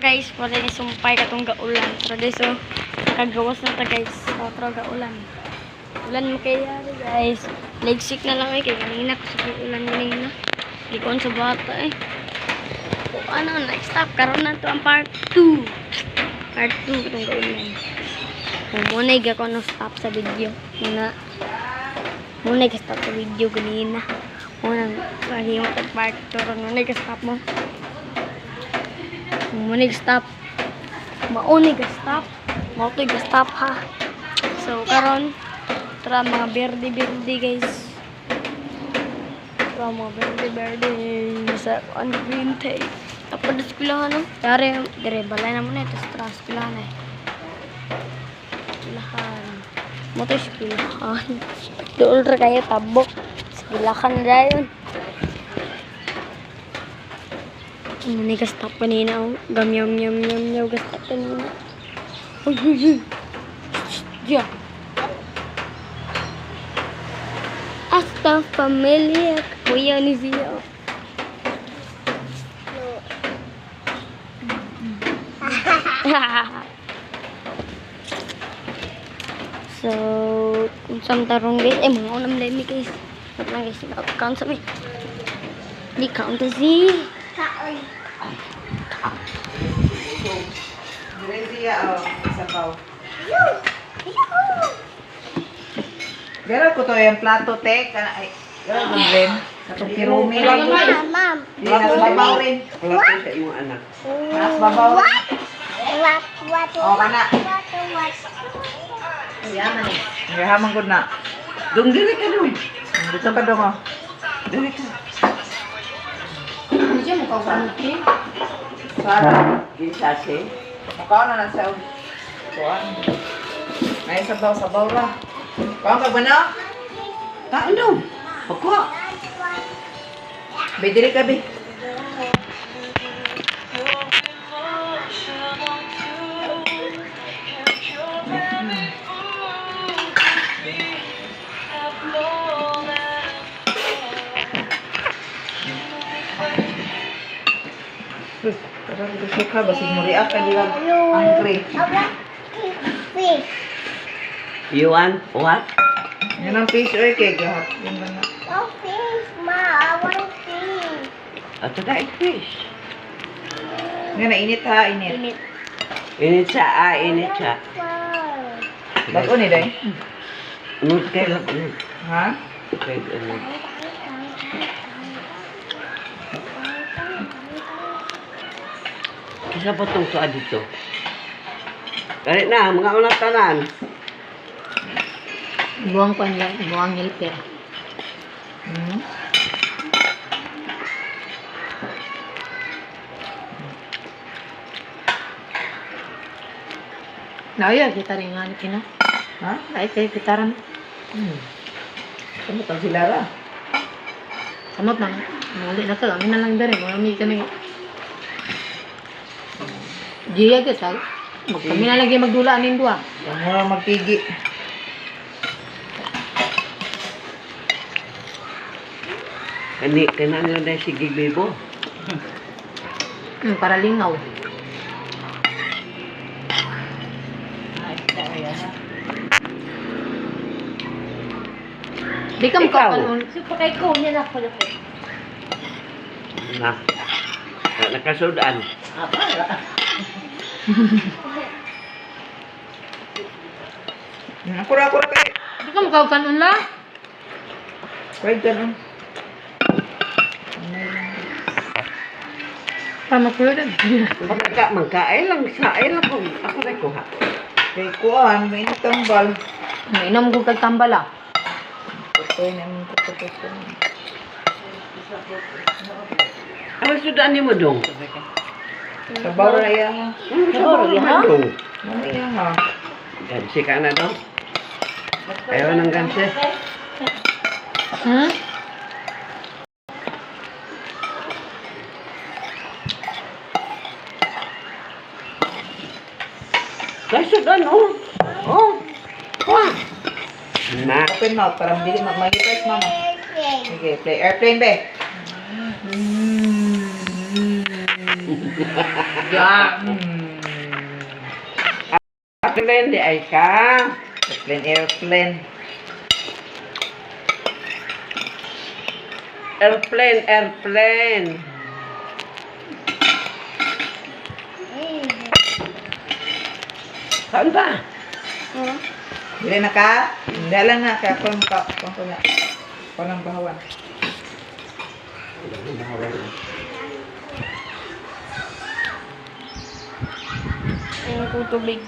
guys, para ni sumpay katong gaulan. Pero guys, so, kagawas na ta guys. Otro gaulan. Ulan mo kaya guys. Legsik na lang kay kanina ko sa ulan kanina. Gikon sa bata O ano, next stop. Karoon na to ang part 2. Part 2 katong gaulan. Muna ako no stop sa video. Muna stop sa video kanina. Muna mahimot ang part 2. Muna stop mo. Muna stop. Maunig stop. Maunig stop ha. So karon tara mga berde guys. Tara mga berde sa on green tape. Tapos eskwelahan no. Dari dire balay na muna ito sa eskwelahan Eskwelahan. Mo to eskwelahan. Dool ra kayo tabok. Eskwelahan na dayon. Ini gastap kanina oh. Gamyam gastap kanina. Uy. Ya. Hasta familia kuya ni Zia. So, kung saan tarong guys, mga unang lemi guys. Wait lang guys, count sa me. Di count to Z. Sabaw. Garo ko to yung plato te. Ay, garo ko rin. Sa kirumi lang. Ma'am. Mas babaw rin. Wala ko sa iyong anak. Mas babaw rin. What? O, kana. Gahamang good na. Dung dili ka dun. Dito ka dong o. Dili ka. Sana. Ginsase. Makaw na sa kuan. May sabaw ra. Kuan ka ba na? Taon dong. Ako. Be diri ka be. Parang gusto ka, basig mo react ka nila angry. You want what? Yan ang fish oil kay gahap. Yan ba na? Ato na fish. Yan na, init ha, init. Init siya, init siya. Bago ni day. Unod kay lang. Ha? Kay unod. Kisa pa itong tuwa dito. Kaya na, mga unang tanan. Buang ko lang, buang helper. Naya kita rin nga kina. Ha? Ay kay gitaran. Kamu tang sila ra? Samot man. Muli na ka, amin na lang dere, mo mi kami. Diya ka sa. Kami na lagi magdula anin duwa. Yan mo lang magtigi. Kani, kanan lang dahil si Gigbebo. Para lingaw. Di ka Ikaw. makakalun. Na. Nakasudan. Ako ra kay. Di ka makakalun la. Kay ganun. Para makulan. Magkaay lang, saay lang kung ako na kuha. Kay kuan, may tambal. Mainom ko kag tambala. Patoy na mo patoy. Ano sudan ni mo dong? Sabaw ra ya. Sabaw ra dong. Mamaya ha. Gansi ka na dong. Ayaw ng gansi. Kaya sudan, oh. Oh. Wah. Na. Open mouth para hindi mag-manifest mama. Sige, play airplane be. Yan. Airplane di ay ka. Airplane. Airplane. Saan ba? Ano? Dili na ka? Dala na. Kaya kung na. Kung ang bahawan. Ayun kong tubig.